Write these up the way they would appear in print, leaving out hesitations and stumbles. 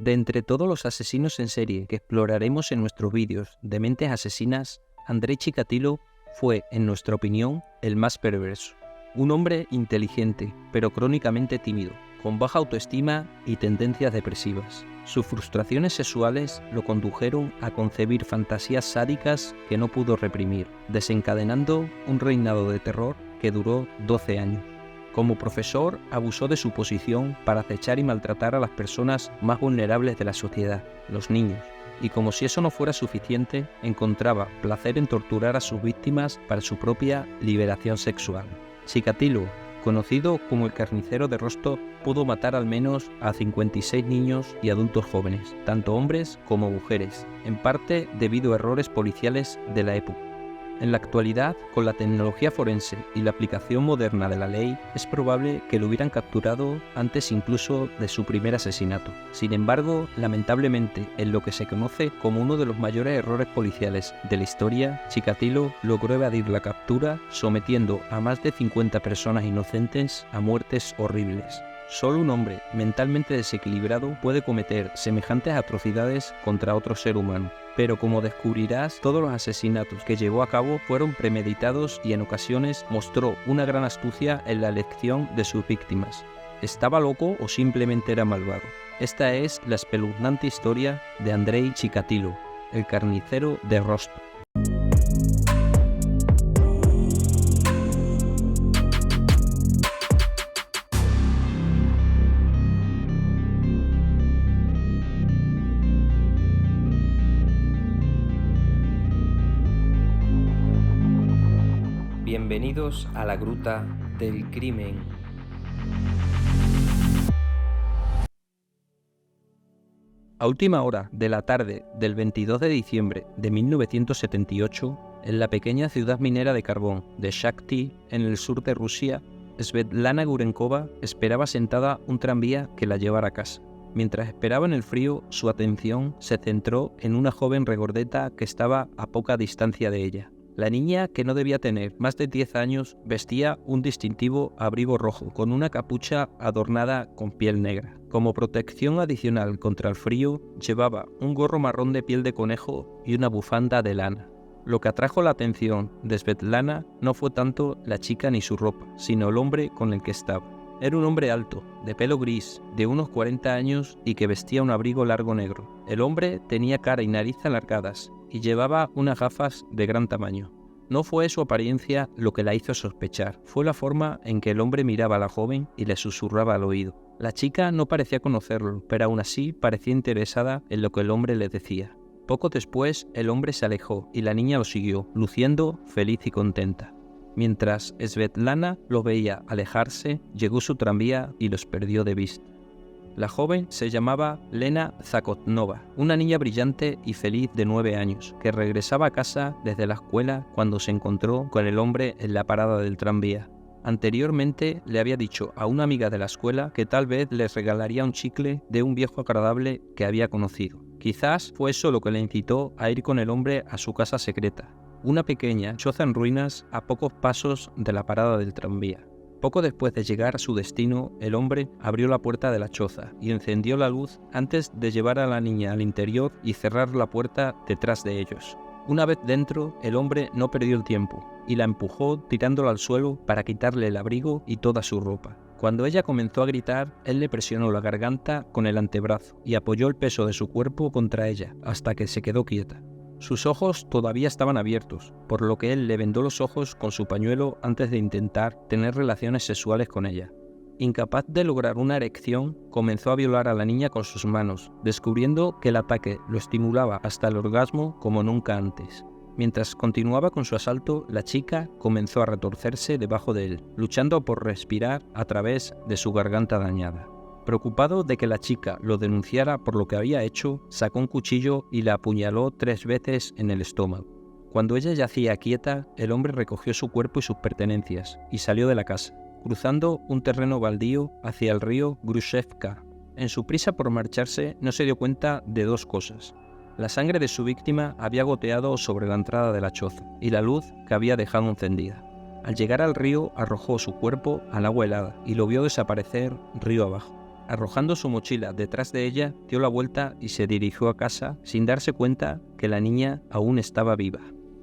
De entre todos los asesinos en serie que exploraremos en nuestros vídeos de mentes asesinas, Andrei Chikatilo fue, en nuestra opinión, el más perverso. Un hombre inteligente, pero crónicamente tímido, con baja autoestima y tendencias depresivas. Sus frustraciones sexuales lo condujeron a concebir fantasías sádicas que no pudo reprimir, desencadenando un reinado de terror que duró 12 años. Como profesor, abusó de su posición para acechar y maltratar a las personas más vulnerables de la sociedad, los niños. Y como si eso no fuera suficiente, encontraba placer en torturar a sus víctimas para su propia liberación sexual. Chikatilo, conocido como el carnicero de Rostov, pudo matar al menos a 56 niños y adultos jóvenes, tanto hombres como mujeres, en parte debido a errores policiales de la época. En la actualidad, con la tecnología forense y la aplicación moderna de la ley, es probable que lo hubieran capturado antes incluso de su primer asesinato. Sin embargo, lamentablemente, en lo que se conoce como uno de los mayores errores policiales de la historia, Chikatilo logró evadir la captura, sometiendo a más de 50 personas inocentes a muertes horribles. Solo un hombre mentalmente desequilibrado puede cometer semejantes atrocidades contra otro ser humano. Pero como descubrirás, todos los asesinatos que llevó a cabo fueron premeditados y en ocasiones mostró una gran astucia en la elección de sus víctimas. ¿Estaba loco o simplemente era malvado? Esta es la espeluznante historia de Andrei Chikatilo, el carnicero de Rostov. Bienvenidos a la Gruta del Crimen. A última hora de la tarde del 22 de diciembre de 1978, en la pequeña ciudad minera de carbón de Shakhty, en el sur de Rusia, Svetlana Gurenkova esperaba sentada un tranvía que la llevara a casa. Mientras esperaba en el frío, su atención se centró en una joven regordeta que estaba a poca distancia de ella. La niña, que no debía tener más de 10 años, vestía un distintivo abrigo rojo con una capucha adornada con piel negra. Como protección adicional contra el frío, llevaba un gorro marrón de piel de conejo y una bufanda de lana. Lo que atrajo la atención de Svetlana no fue tanto la chica ni su ropa, sino el hombre con el que estaba. Era un hombre alto, de pelo gris, de unos 40 años y que vestía un abrigo largo negro. El hombre tenía cara y nariz alargadas y llevaba unas gafas de gran tamaño. No fue su apariencia lo que la hizo sospechar, fue la forma en que el hombre miraba a la joven y le susurraba al oído. La chica no parecía conocerlo, pero aún así parecía interesada en lo que el hombre le decía. Poco después, el hombre se alejó y la niña lo siguió, luciendo feliz y contenta. Mientras Svetlana lo veía alejarse, llegó su tranvía y los perdió de vista. La joven se llamaba Lena Zakotnova, una niña brillante y feliz de 9 años, que regresaba a casa desde la escuela cuando se encontró con el hombre en la parada del tranvía. Anteriormente le había dicho a una amiga de la escuela que tal vez les regalaría un chicle de un viejo agradable que había conocido. Quizás fue eso lo que le incitó a ir con el hombre a su casa secreta, una pequeña choza en ruinas a pocos pasos de la parada del tranvía. Poco después de llegar a su destino, el hombre abrió la puerta de la choza y encendió la luz antes de llevar a la niña al interior y cerrar la puerta detrás de ellos. Una vez dentro, el hombre no perdió el tiempo y la empujó tirándola al suelo para quitarle el abrigo y toda su ropa. Cuando ella comenzó a gritar, él le presionó la garganta con el antebrazo y apoyó el peso de su cuerpo contra ella hasta que se quedó quieta. Sus ojos todavía estaban abiertos, por lo que él le vendó los ojos con su pañuelo antes de intentar tener relaciones sexuales con ella. Incapaz de lograr una erección, comenzó a violar a la niña con sus manos, descubriendo que el ataque lo estimulaba hasta el orgasmo como nunca antes. Mientras continuaba con su asalto, la chica comenzó a retorcerse debajo de él, luchando por respirar a través de su garganta dañada. Preocupado de que la chica lo denunciara por lo que había hecho, sacó un cuchillo y la apuñaló 3 veces en el estómago. Cuando ella yacía quieta, el hombre recogió su cuerpo y sus pertenencias y salió de la casa, cruzando un terreno baldío hacia el río Grushevka. En su prisa por marcharse, no se dio cuenta de 2 cosas. La sangre de su víctima había goteado sobre la entrada de la choza y la luz que había dejado encendida. Al llegar al río, arrojó su cuerpo al agua helada y lo vio desaparecer río abajo. Arrojando su mochila detrás de ella, dio la vuelta y se dirigió a casa sin darse cuenta que la niña aún estaba viva.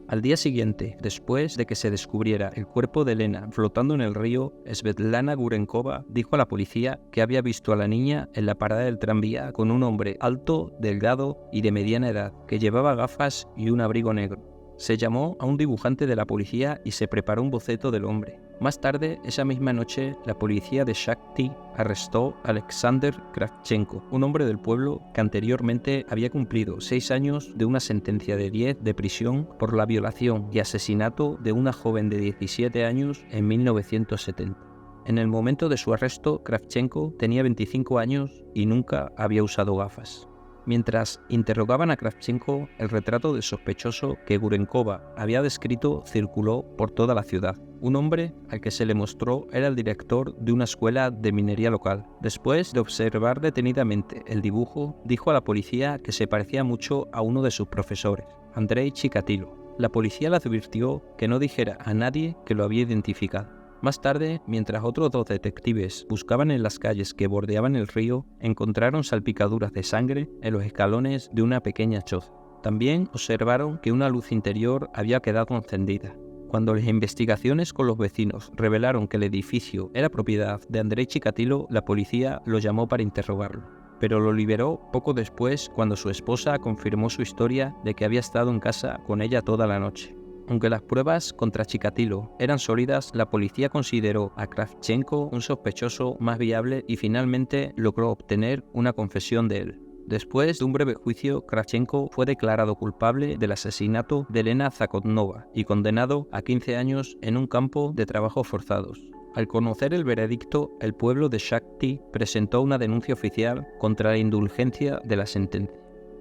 Al día siguiente, después de que se descubriera el cuerpo de Elena flotando en el río, Svetlana Gurenkova dijo a la policía que había visto a la niña en la parada del tranvía con un hombre alto, delgado y de mediana edad, que llevaba gafas y un abrigo negro. Se llamó a un dibujante de la policía y se preparó un boceto del hombre. Más tarde, esa misma noche, la policía de Shakti arrestó a Alexander Kravchenko, un hombre del pueblo que anteriormente había cumplido 6 años de una sentencia de 10 de prisión por la violación y asesinato de una joven de 17 años en 1970. En el momento de su arresto, Kravchenko tenía 25 años y nunca había usado gafas. Mientras interrogaban a Kravchenko, el retrato del sospechoso que Gurenkova había descrito circuló por toda la ciudad. Un hombre al que se le mostró era el director de una escuela de minería local. Después de observar detenidamente el dibujo, dijo a la policía que se parecía mucho a uno de sus profesores, Andrei Chikatilo. La policía le advirtió que no dijera a nadie que lo había identificado. Más tarde, mientras otros 2 detectives buscaban en las calles que bordeaban el río, encontraron salpicaduras de sangre en los escalones de una pequeña choza. También observaron que una luz interior había quedado encendida. Cuando las investigaciones con los vecinos revelaron que el edificio era propiedad de Andrei Chikatilo, la policía lo llamó para interrogarlo, pero lo liberó poco después cuando su esposa confirmó su historia de que había estado en casa con ella toda la noche. Aunque las pruebas contra Chikatilo eran sólidas, la policía consideró a Kravchenko un sospechoso más viable y finalmente logró obtener una confesión de él. Después de un breve juicio, Kravchenko fue declarado culpable del asesinato de Elena Zakotnova y condenado a 15 años en un campo de trabajos forzados. Al conocer el veredicto, el pueblo de Shakti presentó una denuncia oficial contra la indulgencia de la sentencia.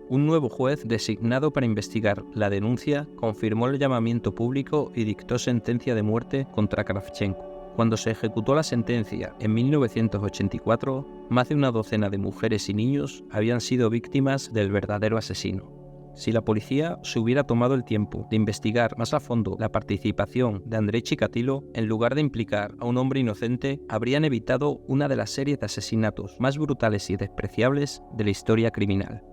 Un nuevo juez designado para investigar la denuncia confirmó el llamamiento público y dictó sentencia de muerte contra Kravchenko. Cuando se ejecutó la sentencia en 1984, más de una docena de mujeres y niños habían sido víctimas del verdadero asesino. Si la policía se hubiera tomado el tiempo de investigar más a fondo la participación de Andrei Chikatilo, en lugar de implicar a un hombre inocente, habrían evitado una de las series de asesinatos más brutales y despreciables de la historia criminal.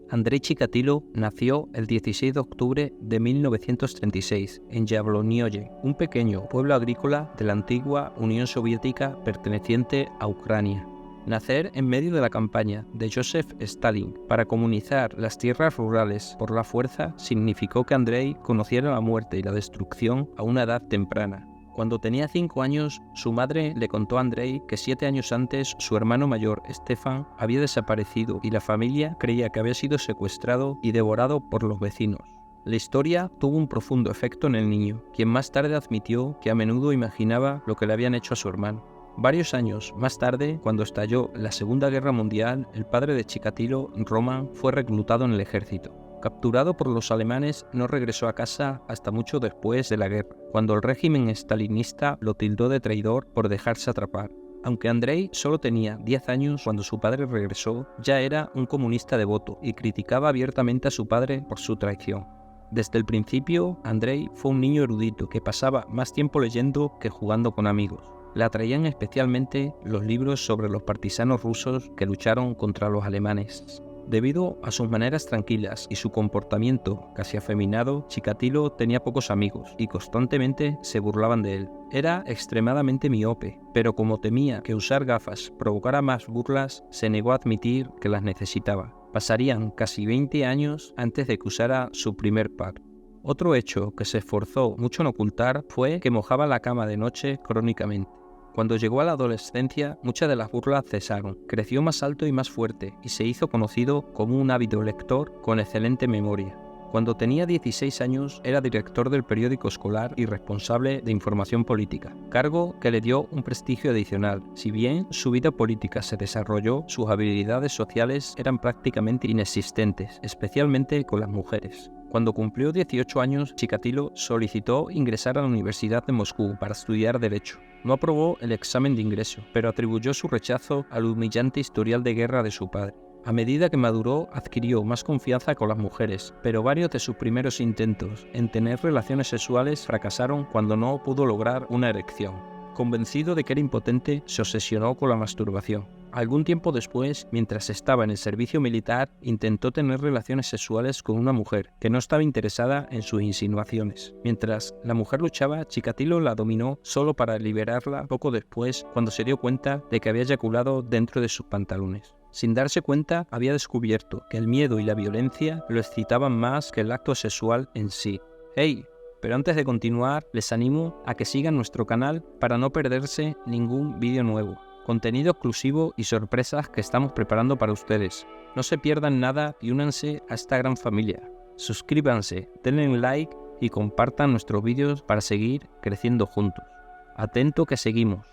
Andrei Chikatilo nació el 16 de octubre de 1936 en Yablonnoye, un pequeño pueblo agrícola de la antigua Unión Soviética perteneciente a Ucrania. Nacer en medio de la campaña de Joseph Stalin para comunizar las tierras rurales por la fuerza significó que Andrei conociera la muerte y la destrucción a una edad temprana. Cuando tenía 5 años, su madre le contó a Andrei que 7 años antes su hermano mayor, Stefan, había desaparecido y la familia creía que había sido secuestrado y devorado por los vecinos. La historia tuvo un profundo efecto en el niño, quien más tarde admitió que a menudo imaginaba lo que le habían hecho a su hermano. Varios años más tarde, cuando estalló la Segunda Guerra Mundial, el padre de Chikatilo, Roman, fue reclutado en el ejército. Capturado por los alemanes, no regresó a casa hasta mucho después de la guerra, cuando el régimen stalinista lo tildó de traidor por dejarse atrapar. Aunque Andrei solo tenía 10 años cuando su padre regresó, ya era un comunista devoto y criticaba abiertamente a su padre por su traición. Desde el principio, Andrei fue un niño erudito que pasaba más tiempo leyendo que jugando con amigos. Le atraían especialmente los libros sobre los partisanos rusos que lucharon contra los alemanes. Debido a sus maneras tranquilas y su comportamiento casi afeminado, Chikatilo tenía pocos amigos y constantemente se burlaban de él. Era extremadamente miope, pero como temía que usar gafas provocara más burlas, se negó a admitir que las necesitaba. Pasarían casi 20 años antes de que usara su primer pack. Otro hecho que se esforzó mucho en ocultar fue que mojaba la cama de noche crónicamente. Cuando llegó a la adolescencia, muchas de las burlas cesaron. Creció más alto y más fuerte y se hizo conocido como un ávido lector con excelente memoria. Cuando tenía 16 años, era director del periódico escolar y responsable de información política, cargo que le dio un prestigio adicional. Si bien su vida política se desarrolló, sus habilidades sociales eran prácticamente inexistentes, especialmente con las mujeres. Cuando cumplió 18 años, Chikatilo solicitó ingresar a la Universidad de Moscú para estudiar Derecho. No aprobó el examen de ingreso, pero atribuyó su rechazo al humillante historial de guerra de su padre. A medida que maduró, adquirió más confianza con las mujeres, pero varios de sus primeros intentos en tener relaciones sexuales fracasaron cuando no pudo lograr una erección. Convencido de que era impotente, se obsesionó con la masturbación. Algún tiempo después, mientras estaba en el servicio militar, intentó tener relaciones sexuales con una mujer que no estaba interesada en sus insinuaciones. Mientras la mujer luchaba, Chikatilo la dominó solo para liberarla poco después, cuando se dio cuenta de que había eyaculado dentro de sus pantalones. Sin darse cuenta, había descubierto que el miedo y la violencia lo excitaban más que el acto sexual en sí. ¡Hey! Pero antes de continuar, les animo a que sigan nuestro canal para no perderse ningún vídeo nuevo, contenido exclusivo y sorpresas que estamos preparando para ustedes. No se pierdan nada y únanse a esta gran familia. Suscríbanse, denle un like y compartan nuestros vídeos para seguir creciendo juntos. Atento que seguimos.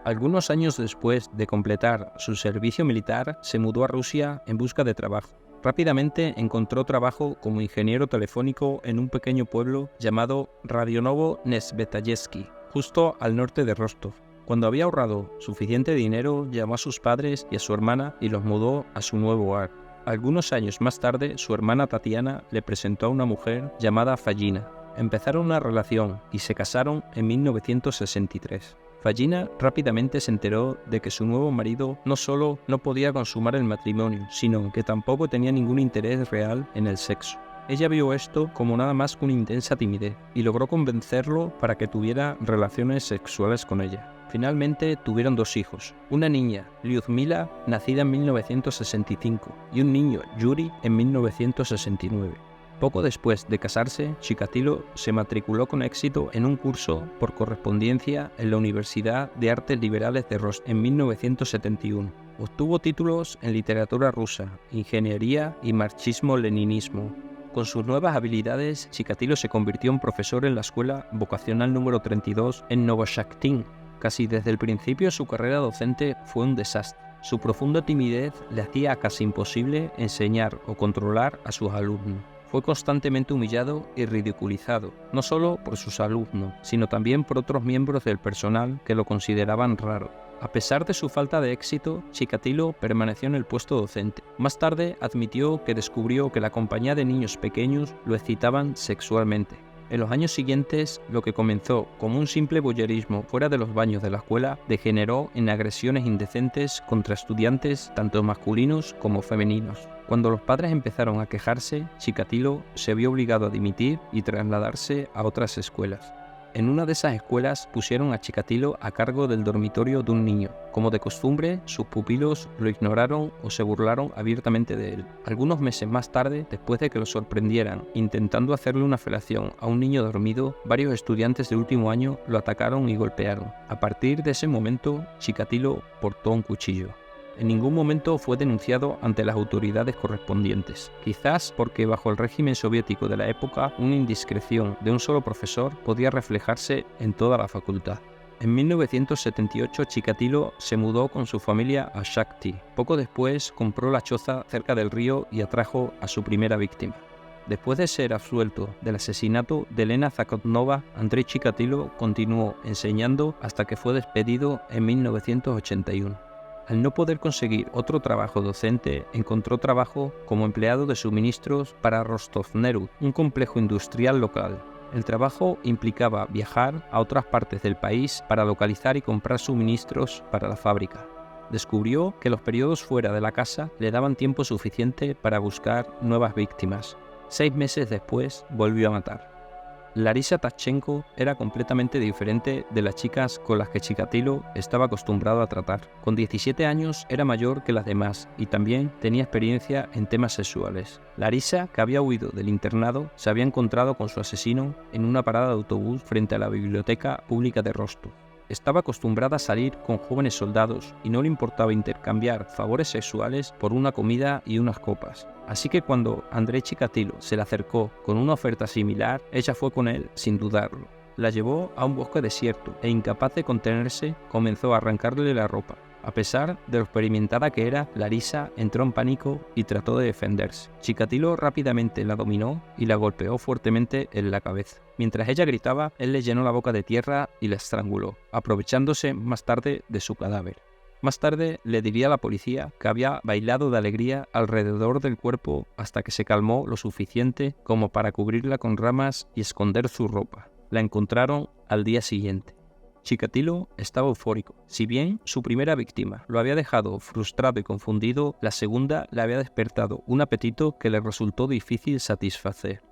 Algunos años después de completar su servicio militar, se mudó a Rusia en busca de trabajo. Rápidamente encontró trabajo como ingeniero telefónico en un pequeño pueblo llamado Radionovo-Nesvetayevsky, justo al norte de Rostov. Cuando había ahorrado suficiente dinero, llamó a sus padres y a su hermana y los mudó a su nuevo hogar. Algunos años más tarde, su hermana Tatiana le presentó a una mujer llamada Fallina. Empezaron una relación y se casaron en 1963. Fallina rápidamente se enteró de que su nuevo marido no solo no podía consumar el matrimonio, sino que tampoco tenía ningún interés real en el sexo. Ella vio esto como nada más que una intensa timidez y logró convencerlo para que tuviera relaciones sexuales con ella. Finalmente tuvieron 2 hijos, una niña, Lyudmila, nacida en 1965, y un niño, Yuri, en 1969. Poco después de casarse, Chikatilo se matriculó con éxito en un curso por correspondencia en la Universidad de Artes Liberales de Rostov en 1971. Obtuvo títulos en literatura rusa, ingeniería y marxismo-leninismo. Con sus nuevas habilidades, Chikatilo se convirtió en profesor en la escuela vocacional número 32 en Novoshaktin. Casi desde el principio su carrera docente fue un desastre. Su profunda timidez le hacía casi imposible enseñar o controlar a sus alumnos. Fue constantemente humillado y ridiculizado, no solo por sus alumnos, sino también por otros miembros del personal que lo consideraban raro. A pesar de su falta de éxito, Chikatilo permaneció en el puesto docente. Más tarde admitió que descubrió que la compañía de niños pequeños lo excitaban sexualmente. En los años siguientes, lo que comenzó como un simple voyerismo fuera de los baños de la escuela degeneró en agresiones indecentes contra estudiantes tanto masculinos como femeninos. Cuando los padres empezaron a quejarse, Chikatilo se vio obligado a dimitir y trasladarse a otras escuelas. En una de esas escuelas pusieron a Chikatilo a cargo del dormitorio de un niño. Como de costumbre, sus pupilos lo ignoraron o se burlaron abiertamente de él. Algunos meses más tarde, después de que lo sorprendieran intentando hacerle una felación a un niño dormido, varios estudiantes de último año lo atacaron y golpearon. A partir de ese momento, Chikatilo portó un cuchillo. En ningún momento fue denunciado ante las autoridades correspondientes, quizás porque bajo el régimen soviético de la época una indiscreción de un solo profesor podía reflejarse en toda la facultad. En 1978 Chikatilo se mudó con su familia a Shakti. Poco después compró la choza cerca del río y atrajo a su primera víctima. Después de ser absuelto del asesinato de Elena Zakotnova, Andrei Chikatilo continuó enseñando hasta que fue despedido en 1981. Al no poder conseguir otro trabajo docente, encontró trabajo como empleado de suministros para Rostov-Nefteyu, un complejo industrial local. El trabajo implicaba viajar a otras partes del país para localizar y comprar suministros para la fábrica. Descubrió que los periodos fuera de la casa le daban tiempo suficiente para buscar nuevas víctimas. 6 meses después, volvió a matar. Larisa Tashchenko era completamente diferente de las chicas con las que Chikatilo estaba acostumbrado a tratar. Con 17 años era mayor que las demás y también tenía experiencia en temas sexuales. Larisa, que había huido del internado, se había encontrado con su asesino en una parada de autobús frente a la biblioteca pública de Rostov. Estaba acostumbrada a salir con jóvenes soldados y no le importaba intercambiar favores sexuales por una comida y unas copas. Así que cuando Andrei Chikatilo se le acercó con una oferta similar, ella fue con él sin dudarlo. La llevó a un bosque desierto e incapaz de contenerse, comenzó a arrancarle la ropa. A pesar de lo experimentada que era, Larisa entró en pánico y trató de defenderse. Chikatilo rápidamente la dominó y la golpeó fuertemente en la cabeza. Mientras ella gritaba, él le llenó la boca de tierra y la estranguló, aprovechándose más tarde de su cadáver. Más tarde le diría a la policía que había bailado de alegría alrededor del cuerpo hasta que se calmó lo suficiente como para cubrirla con ramas y esconder su ropa. La encontraron al día siguiente. Chikatilo estaba eufórico. Si bien su primera víctima lo había dejado frustrado y confundido, la segunda le había despertado un apetito que le resultó difícil satisfacer.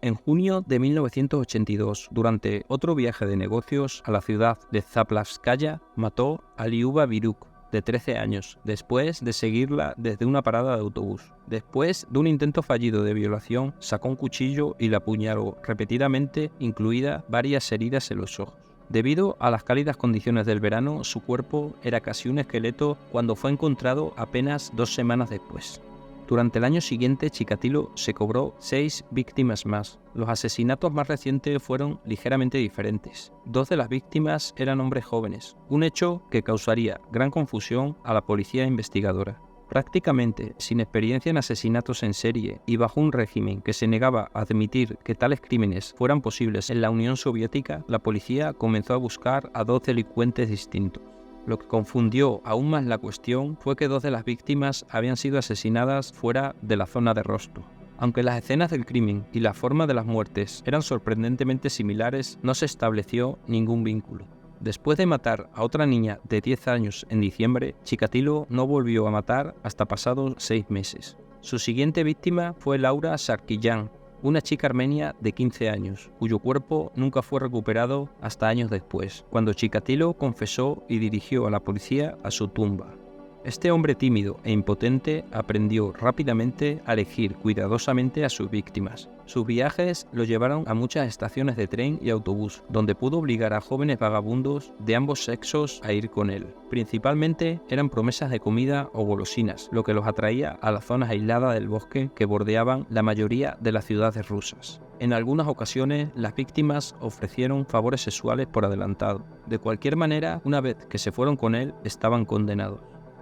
En junio de 1982, durante otro viaje de negocios a la ciudad de Zaplavskaya, mató a Liuba Biruk, de 13 años, después de seguirla desde una parada de autobús. Después de un intento fallido de violación, sacó un cuchillo y la apuñaló repetidamente, incluidas varias heridas en los ojos. Debido a las cálidas condiciones del verano, su cuerpo era casi un esqueleto cuando fue encontrado apenas 2 semanas después. Durante el año siguiente, Chikatilo se cobró 6 víctimas más. Los asesinatos más recientes fueron ligeramente diferentes. 2 de las víctimas eran hombres jóvenes, un hecho que causaría gran confusión a la policía investigadora. Prácticamente sin experiencia en asesinatos en serie y bajo un régimen que se negaba a admitir que tales crímenes fueran posibles en la Unión Soviética, la policía comenzó a buscar a 2 delincuentes distintos. Lo que confundió aún más la cuestión fue que 2 de las víctimas habían sido asesinadas fuera de la zona de Rostov. Aunque las escenas del crimen y la forma de las muertes eran sorprendentemente similares, no se estableció ningún vínculo. Después de matar a otra niña de 10 años en diciembre, Chikatilo no volvió a matar hasta pasados 6 meses. Su siguiente víctima fue Laura Sarkisian, una chica armenia de 15 años, cuyo cuerpo nunca fue recuperado hasta años después, cuando Chikatilo confesó y dirigió a la policía a su tumba. Este hombre tímido e impotente aprendió rápidamente a elegir cuidadosamente a sus víctimas. Sus viajes lo llevaron a muchas estaciones de tren y autobús, donde pudo obligar a jóvenes vagabundos de ambos sexos a ir con él. Principalmente eran promesas de comida o golosinas, lo que los atraía a las zonas aisladas del bosque que bordeaban la mayoría de las ciudades rusas. En algunas ocasiones, las víctimas ofrecieron favores sexuales por adelantado. De cualquier manera, una vez que se fueron con él, estaban condenados.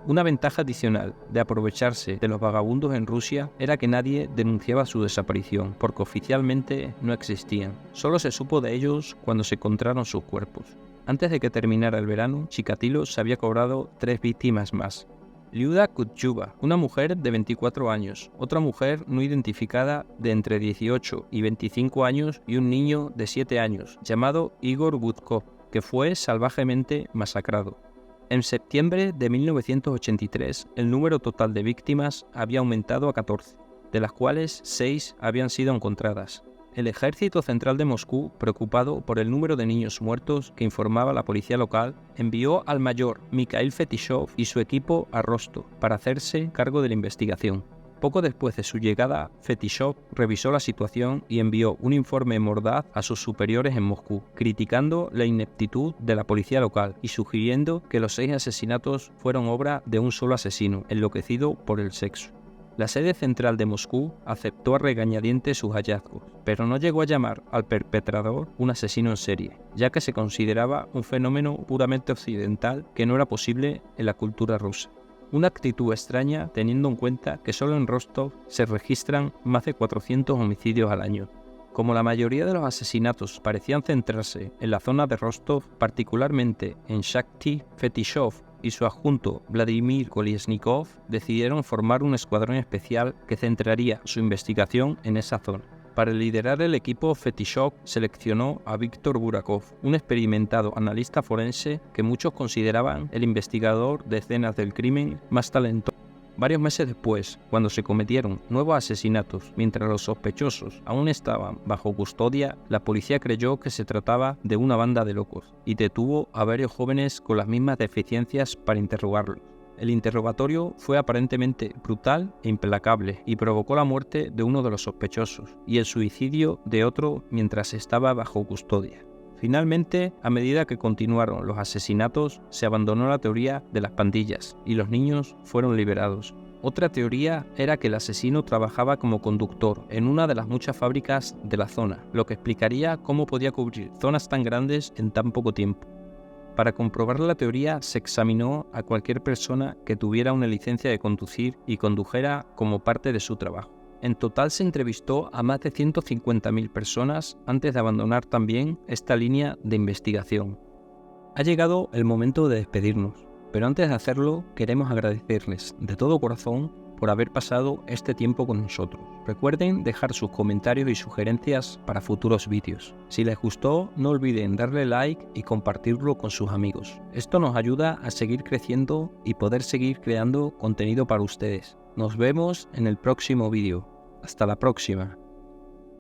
Una ventaja adicional de aprovecharse de los vagabundos en Rusia era que nadie denunciaba su desaparición, porque oficialmente no existían. Solo se supo de ellos cuando se encontraron sus cuerpos. Antes de que terminara el verano, Chikatilo se había cobrado 3 víctimas más. Liuda Kutchuba, una mujer de 24 años, otra mujer no identificada de entre 18 y 25 años y un niño de 7 años, llamado Igor Budkov, que fue salvajemente masacrado. En septiembre de 1983, el número total de víctimas había aumentado a 14, de las cuales 6 habían sido encontradas. El Ejército Central de Moscú, preocupado por el número de niños muertos que informaba la policía local, envió al mayor Mikhail Fetishov y su equipo a Rostov para hacerse cargo de la investigación. Poco después de su llegada, Fetishov revisó la situación y envió un informe mordaz a sus superiores en Moscú, criticando la ineptitud de la policía local y sugiriendo que los 6 asesinatos fueron obra de un solo asesino, enloquecido por el sexo. La sede central de Moscú aceptó a regañadientes sus hallazgos, pero no llegó a llamar al perpetrador un asesino en serie, ya que se consideraba un fenómeno puramente occidental que no era posible en la cultura rusa. Una actitud extraña teniendo en cuenta que solo en Rostov se registran más de 400 homicidios al año. Como la mayoría de los asesinatos parecían centrarse en la zona de Rostov, particularmente en Shakhty, Fetishov y su adjunto Vladimir Kolesnikov decidieron formar un escuadrón especial que centraría su investigación en esa zona. Para liderar el equipo, Fetishov seleccionó a Víctor Burakov, un experimentado analista forense que muchos consideraban el investigador de escenas del crimen más talentoso. Varios meses después, cuando se cometieron nuevos asesinatos mientras los sospechosos aún estaban bajo custodia, la policía creyó que se trataba de una banda de locos y detuvo a varios jóvenes con las mismas deficiencias para interrogarlos. El interrogatorio fue aparentemente brutal e implacable y provocó la muerte de uno de los sospechosos y el suicidio de otro mientras estaba bajo custodia. Finalmente, a medida que continuaron los asesinatos, se abandonó la teoría de las pandillas y los niños fueron liberados. Otra teoría era que el asesino trabajaba como conductor en una de las muchas fábricas de la zona, lo que explicaría cómo podía cubrir zonas tan grandes en tan poco tiempo. Para comprobar la teoría, se examinó a cualquier persona que tuviera una licencia de conducir y condujera como parte de su trabajo. En total se entrevistó a más de 150.000 personas antes de abandonar también esta línea de investigación. Ha llegado el momento de despedirnos, pero antes de hacerlo queremos agradecerles de todo corazón por haber pasado este tiempo con nosotros. Recuerden dejar sus comentarios y sugerencias para futuros vídeos. Si les gustó, no olviden darle like y compartirlo con sus amigos. Esto nos ayuda a seguir creciendo y poder seguir creando contenido para ustedes. Nos vemos en el próximo vídeo. Hasta la próxima.